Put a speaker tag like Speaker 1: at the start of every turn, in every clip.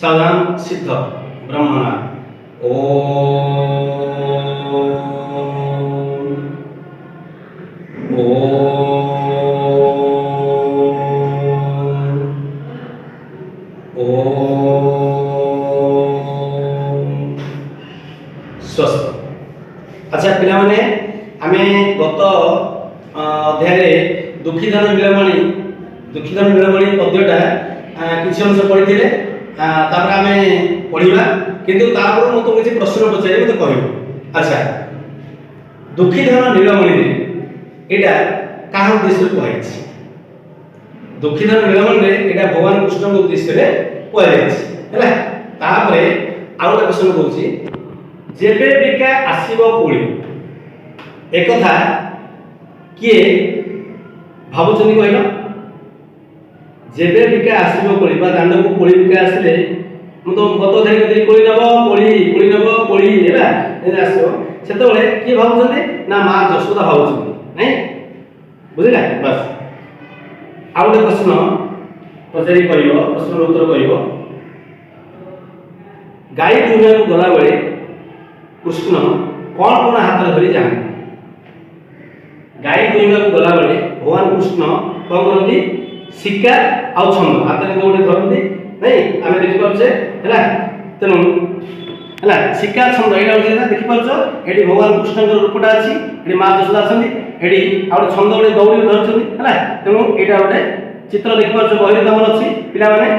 Speaker 1: सावधान सिद्ध ब्रह्मणार्थ स्वस्थ। अच्छा पिला माने आमे गत अध्याय दुखीधन नीलमणि पद्यटा किसी अंश पढ़ी तापर आमे पढ़िबा किंतु तापर मु तो किसी प्रश्न पचारे मते कहबो। अच्छा दुखीधन नीलमणि एटा काहा उद्देश्य कहैछि? दुखीधन नीलमणि एटा भगवान कृष्ण के उद्देश्य रे कहैछि हैला। तापर आउ एक प्रश्न कहूछि जेबे बिका आसीबो कोळी एक कथा किए भाबुचंदी कहला? जेबे बिका आसीबो कोळी बा दांड को कोळी बिका आसीले मु तो गत धारी कथि कोळी नबो कोळी हैला ए आसो सेतबेले की भाबुचंदी ना मां जशोदा भाबुचंदी नै बुझिला। बस आउ एक प्रश्न पचारि कहइबो प्रश्न उत्तर कहइबो गाई दुनिया को गला बेले कृष्ण कौन कौन हाथ धरी जाते? गाई दुहिंगा को गला बेले भगवान कृष्ण कौन करती? शिकार आउ छंद हाथ में गोटे धरती नहीं आम देखी पारे है तेणु है शिकार छंद यहाँ देखी पार्छ ये भगवान कृष्ण रूपटा अच्छी ये माँ जशोदा अच्छी आउ छंद गोटे दौड़ी धरती है तेणु यहाँ गोटे चित्र देखी पार्छ बही तमर अच्छी पिला है।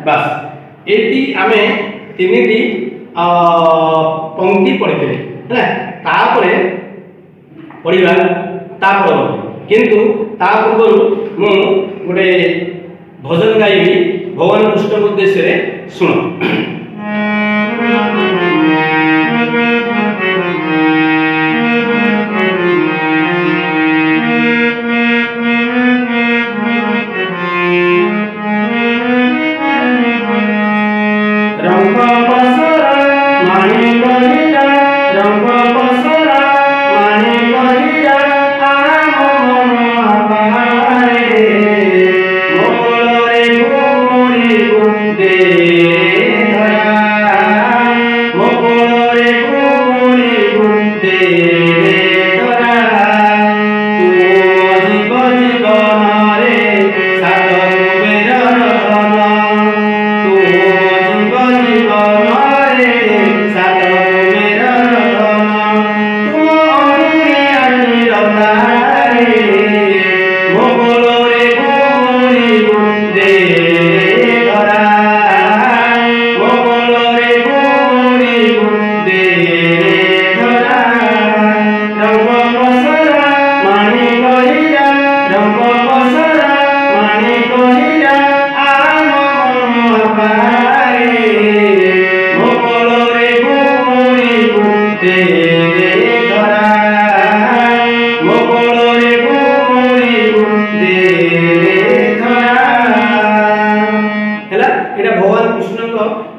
Speaker 1: बास ये आम तीन पंक्ति पढ़ी है तापरे पढ़ा तापर किंतु ता पूर्व मु गोटे भजन गाइबी भगवान कृष्ण के उद्देश्य रे सुन।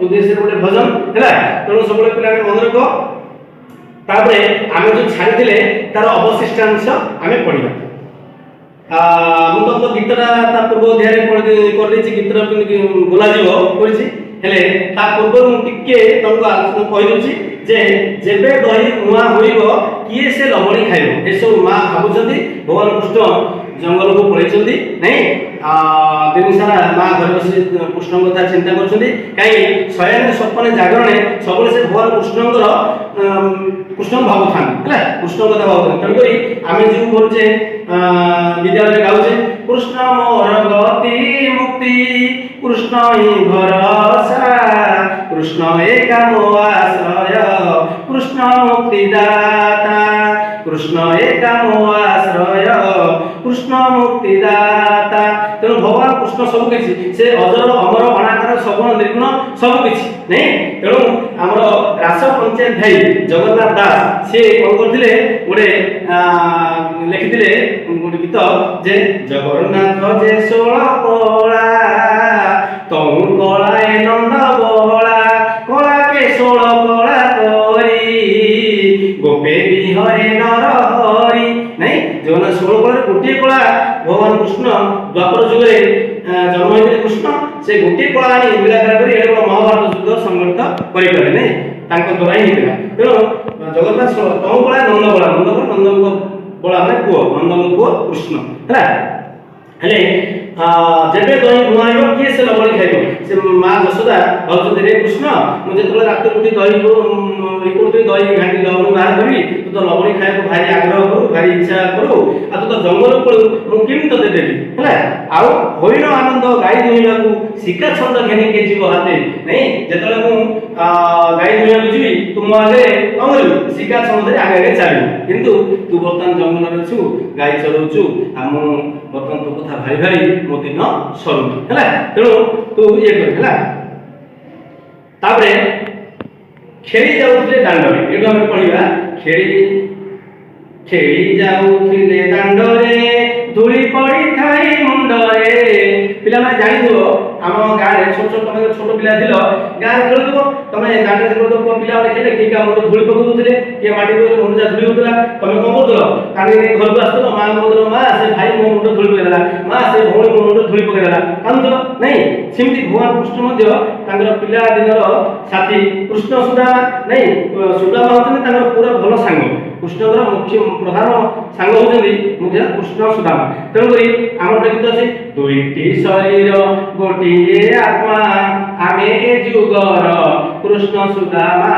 Speaker 1: उद्देश्य गोटे भजन है तेणु सब पिला मन रख तापर आम जो छाड़ी तार अवशिष्टांश आम पढ़ा मुझे गीतटा पूर्व अध्याय कर गीतर बोलाजी पूर्व मुझे तुमको कहीदे जे जेबे दही मुआ हो किए से लवणी खाइब ये सब माँ भावुं भगवान कृष्ण जंगल को पलैंती नहीं दिन सारा माँ घर बस कृष्ण कथा चिंता कर कहीं शयन स्वप्न जागरण सब से भगवान कृष्ण भावु था कृष्ण कथा भावुं तेणुक आम जो बोलचे विद्यालय गाउचे कृष्ण मोर गति मुक्ति कृष्ण ही भरोसा कृष्ण एक मो आश्रय कृष्ण मुक्तिदाता कृष्ण एक मो आश्रय कृष्ण मुक्तिदाता। तेणु भगवान कृष्ण सब किसी से अजर अमर अनाकार सगुण निर्गुण सब किसी नहीं तेणु आम रास पंचायत भाई जगन्नाथ दास सी कौन करते गोटे लिखिले गोटे गीत जे जगन्नाथ जे षोल कला तहु कलाए नंद बहला कला के षोल कला करी गोपे बिहरे नर हरि नहीं जगन्नाथ षोल कला गोटे कला भगवान कृष्ण द्वापर जुगे जन्म होते कृष्ण से गोटे कला आनी इंदिरा करी एडे बड़ महाभारत युद्ध संगठित करि पारे नै तांको द्वारा ही हेला तेणु जगन्नाथ तम बळा नंद बळा माने पुओ नंदन पुओ कृष्ण हैला हेले जेबे दही भुआइबो किए से लबणी खाइबो से मां यशोदा कहउछ रे कृष्ण मु जेतले रात गुटी दही को इकोटी दही घाटी लबणी बाहर करी तू तो लबणी खाइबो भारी आग्रह करू भारी इच्छा करू आ तू तो जंगल पळू मु किम तो दे देबी हैला आउ होइनो आनंद गाई दुहिला को शिका छंद घेनी के जीव हाते नहीं जेतले मु गाई दुहिला बुझी तू मो आगे कमरु शिका छंद रे आगे चालू किंतु तू बर्तमान जंगल रे छु गाई चलौछु आ मु बर्तमान तो कथा भाई भाई मो दिन सरू हैला तेणु तू ये कर हैला ताबरे खेली जाउथले दांडरे एगो हम पढिबा खेली जाउथले दांडरे धूली पड़ी थाई मुंडरे पिला माने जानि दियो आम गाँ रे छोट छोट तमे छोट पिला दिलो गाँ रे खेल दियो तमे दांडे से को पिला माने खेले के का मुंड धूली पकउ दिले के माटी को मुंड जा धूली होतला तमे कोन करदलो कानी घर को आस्तलो मां बोदलो मां से भाई मो मुंड धूली पकइ देला मां से भौणी मो मुंड धूली पकइ देला कांदलो नहीं सिमती भगवान कृष्ण मध्य तांगर पिला दिनर साथी कृष्ण सुदामा नहीं सुदामा होतने तांगर पूरा भलो सांग कृष्णर मुख्य प्रधान सांग होतनी मुझे कृष्ण सुदामा तेणु करी आमर गीत अछि दुईटी शरीर गोटिए आत्मा आमे ए जुगर कृष्ण सुदामा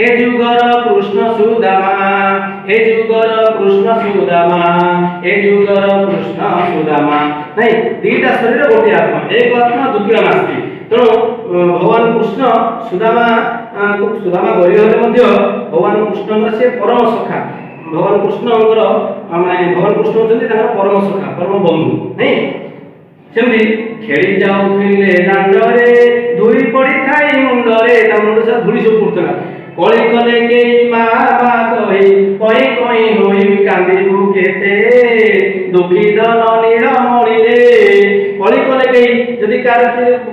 Speaker 1: ए जुगर कृष्ण सुदामा ए जुगर कृष्ण सुदामा ए जुगर कृष्ण सुदामा नहीं दीटा शरीर गोटिए आत्मा एक आत्मा दुखी नास्ति तेणु भगवान कृष्ण सुदामा गरीब मध्य भगवान कृष्ण से परम सखा भगवान कृष्ण माने भगवान कृष्ण होचंदी तांकर परम सखा परम बंधु नहीं सेमती खेली जाउथिले दांडरे धूली पड़ी थाई मुंडरे ता मुंड से धूली सब पड़तला कळी कले के मा मा कहि होई कांदिबु केते दुखी दन नील मणि रे कळी कले के जदी कार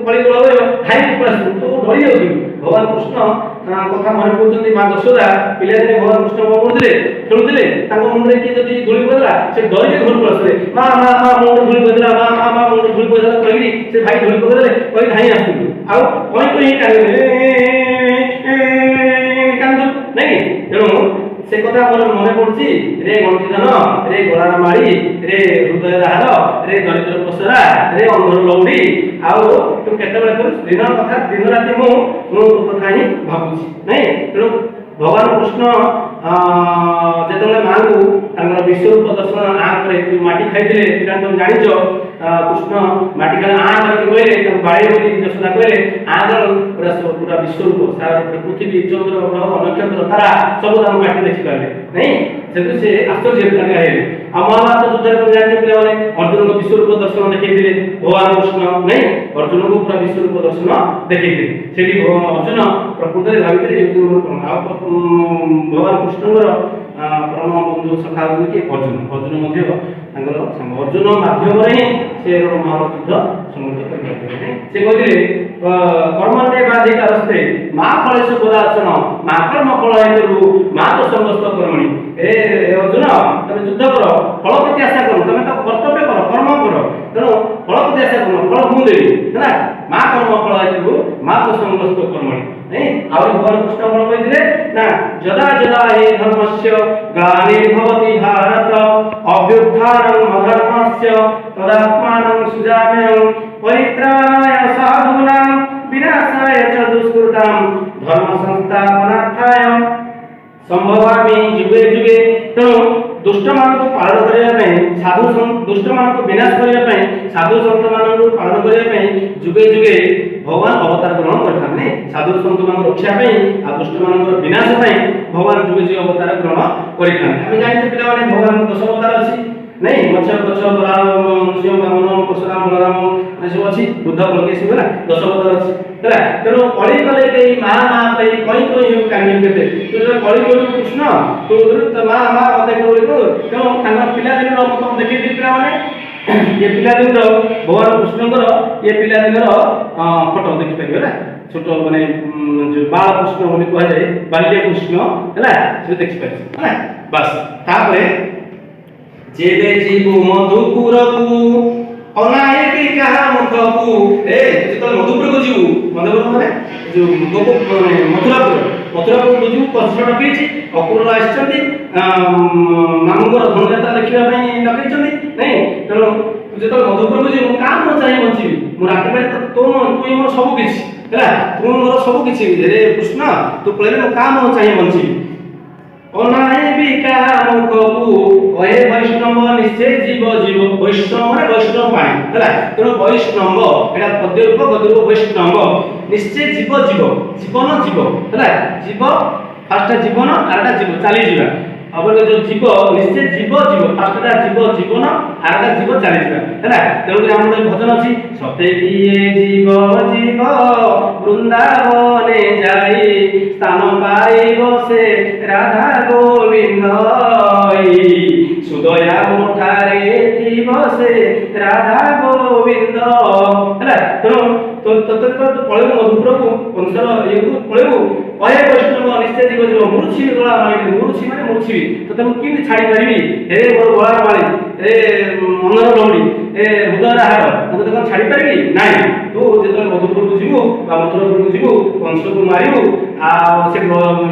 Speaker 1: कळी कल होय हाई प्लस तो डरी होई भगवान कृष्ण कथा मन कहउछन्ती मां यशोदा पिले दिने भगवान कृष्ण को पड़ुथिले खेलुथिले ताको मुंड रे कि जदी धूली पड़ला से डरी के घर पड़सले मां मां मां मुंड धूली पड़ला मां मां मुंड धूली पड़ला कहि से भाई धूली पड़ले कहि धाई आसु आ कहि कांदु नहीं तेणु से कथा मोर मने पड़ुची रे गंठीधन रे गलार माड़ी रे हृदय हार रे दरिद्र पसरा रे अंधर लौड़ी आउ तू केते बेले दिन कथा दिन राति मु कथा ही भाबुची नहीं तेणु भगवान कृष्ण जेतले मांगू तांगर विश्वरूप दर्शन आ करे माटी खाइदिले एटा तुम जानिछ कृष्ण माटी खाले आ करे कहले त बाळे बोली यशोदा कहले आ पूरा पूरा विश्वरूप सारा पृथ्वी चंद्र ग्रह नक्षत्र तारा सब हम माटी देखि पाले नहीं से आश्चर्य लगा है महाभारत युद्ध में जाने पिले माने अर्जुन को विश्वरूप दर्शन देखि दिले भगवान कृष्ण नहीं अर्जुन को पूरा विश्वरूप दर्शन देखि दिले सेठी अर्जुन प्रकृति रे भावितरे भगवान कृष्णଙ୍କର परम बंधु सखा कि अर्जुन मध्य तांगर संग अर्जुन माध्यम रे से महाभारत युद्ध संगठित करते से कहले कर्मण्ये बाधिकारस्ते मा फलेषु कदाचन मा कर्म फल हेतु मा तो समस्त कर्मणि ए अर्जुन तुम युद्ध करो फल प्रति आशा करो तुम तो कर्तव्य करो कर्म करो तेणु फल प्रति आशा करो फल मु देबी है मा कर्म फल हेतु मा तो समस्त कर्मणि नहीं आउ भगवान कृष्ण कोन कहिथिले ना जदा जदा हे धर्मस्य ग्लानिर्भवति भारत अभ्युत्थानं अधर्मस्य तदात्मानं सुजाम्यहं परित्राणाय साधूनां विनाशाय च दुष्कृतां धर्म संस्थापनार्थाय संभवामि जुगे जुगे तेणु दुष्ट मान को पालन करने साधु दुष्ट मान को विनाश करने साधु संत मान को पालन करने जुगे जुगे भगवान अवतार ग्रहण करते साधु संत मान रक्षा आ दुष्ट मान विनाश भगवान जुगे जुगे अवतार ग्रहण करते जानते पिला माने भगवान 10 अवतार अच्छी नहीं मत्स्य कच्छ बराम सिंह बामन परशुराम बलराम सब अच्छी बुद्ध कलकेशी है 10 अवतार अच्छी है तेणु कली कले के मा मा कई कई कानी केते तो कली कली कृष्ण तो मा मा मते कली को तेणु तांगा पिला दिन मत देखि पिला माने ये पिला दिन भगवान कृष्णकर ये पिला दिन फोटो देखि परियो ना छोट माने जो बाल कृष्ण बोली कह जाए बाल्य कृष्ण है से देखि पारे है बस तापरे जेबे जीवु मधुपुर को ଅନାଇବି କାହା ମୁଖକୁ ଏ ଯେତେବେଳେ ମଧୁପୁରକୁ ଯିବୁ ମଧୁପୁର ମାନେ ଯୋଉ ମଥୁରାପୁରକୁ ଯିବୁ କଂସ ଡକେଇଛି ଅକ୍ରୁର ଆସିଛନ୍ତି ମାମୁଙ୍କର ଧନୁଯାତ୍ରା ଦେଖିବା ପାଇଁ ଡକେଇଛନ୍ତି ନାଇଁ ତେଣୁ ଯେତେବେଳେ ମଧୁପୁରକୁ ଯିବୁ ମୁଁ କାହା ମୁଁ ଚାହିଁ ବଞ୍ଚିବି ମୁଁ ରାତି ପାଇଲେ ତୁ ମୋର ସବୁ କିଛି ହେଲା ତୁ ମୋର ସବୁ କିଛି ରେ କୃଷ୍ଣ ତୁ ପଳେଇଲେ ମୁଁ କାହା ମୁଁ ଚାହିଁ ବଞ୍ଚିବି ଅନାଇବି କାହା ମୁଖକୁ ଅହେ ବୈଷ୍ଣବ ନିଶ୍ଚୟ ଜୀବ ଜୀବ ବୈଷ୍ଣବ ମାନେ ବୈଷ୍ଣବ ପାଣି ହେଲା ତେଣୁ ବୈଷ୍ଣବ ଏଟା ପଦ୍ୟରୂପ ଗଦ୍ୟରୂପ ବୈଷ୍ଣବ ନିଶ୍ଚୟ ଜୀବ ଜୀବ ଜୀବନ ଜୀବ ହେଲା ଜୀବ ଫାଷ୍ଟ ଜୀବନ ଆରଟା ଜୀବ ଚାଲିଯିବା अबले जो जीव निश्चय जीव जीव फास्टटा जीव जीवन आरटा जीव चली जिबा हैला तेणु हम भजन अछि सते किए जीव जीव वृंदावने जाई स्थान पाइबो से राधा गोविंद सुदया मोठारे जीव से राधा गोविंद हैला तेणु तो पळेबो मधुपुर को कंसर ये को पळेबो अहे वैष्णव निश्चय जीव जीव मूर्छी गला मारी मूर्छी माने मूर्छी तो तुम किन छाड़ी पारिबी हे मोर गला मारी ए मनर लौड़ी ए हृदय हार मु तो छाड़ी पारिबी नाही तू जेतले मधुपुर को जीवो बा मथुरापुर को जीवो कंस को मारिबो आ से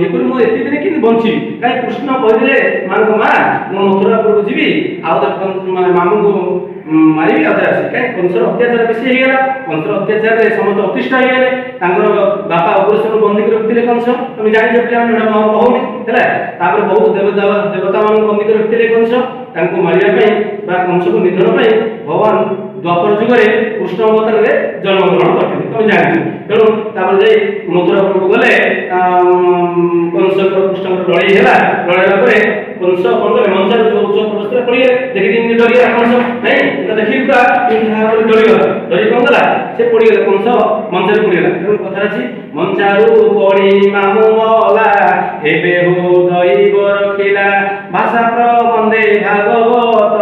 Speaker 1: ये कर मु एति दिन किन बंची काई कृष्ण कहले मानको मा मु मथुरापुर को जीवी आ माने मामू को मारिबी आदर आसी काई कंसर अत्याचार बेसी हे गेला कंसर अत्याचार रे समस्त अतिष्ठ हे गेले तांगर बापा अग्रसर बंदी कर रखिले कंस तुम जानि जे प्लान एटा कहउनी हैला तापर बहुत देवता मान बंदी कर रखिले कंस तांको मारिया पई बा कंस को निधन पई भगवान द्वापर युग रे कृष्ण अवतार रे जन्म ग्रहण करथिले तुम जानि तेणु तापर जे मथुरापुर को गले कंस कृष्ण को लड़ाई हैला लड़ाईला परे कंस कोन मंचर जो उच्च प्रस्तर पड़िए देखि दिन डरिया कंस नहीं एटा देखि पूरा डरी कोन गला से पड़ी गेले कंस मंचर पड़ी गेला तेणु कथा अछि मंचारू पड़ी मामू मला एबे हो दैव रखिला भाषा प्रबंधे भागवत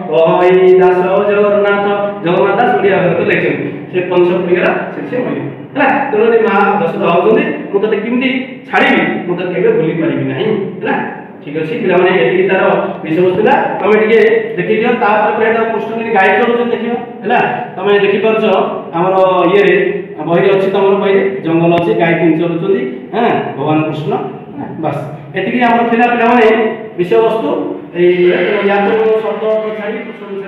Speaker 1: कहि दास जगन्नाथ जगन्नाथ दास ओडिया भक्त लेखन से कंस पड़ी गेला से मरि हैला तेणु मा दशरथ होउछन्ती मु तते किमती छाड़ीबी मु तते केबे भूली पारिबी नाही हैला ठीक अछि पिला माने एति तार विषय वस्तुला तमे टिके देखि दियो तापर प्रेड कृष्ण के गाइड करू देखियो हैला तमे देखि परछो हमर ये रे बही अछि तमर बही जंगल अछि गाय किन चलुछन्ती हां भगवान कृष्ण बस एति कि हमर पिला माने विषय वस्तु ए या तो शब्द छाड़ी कृष्ण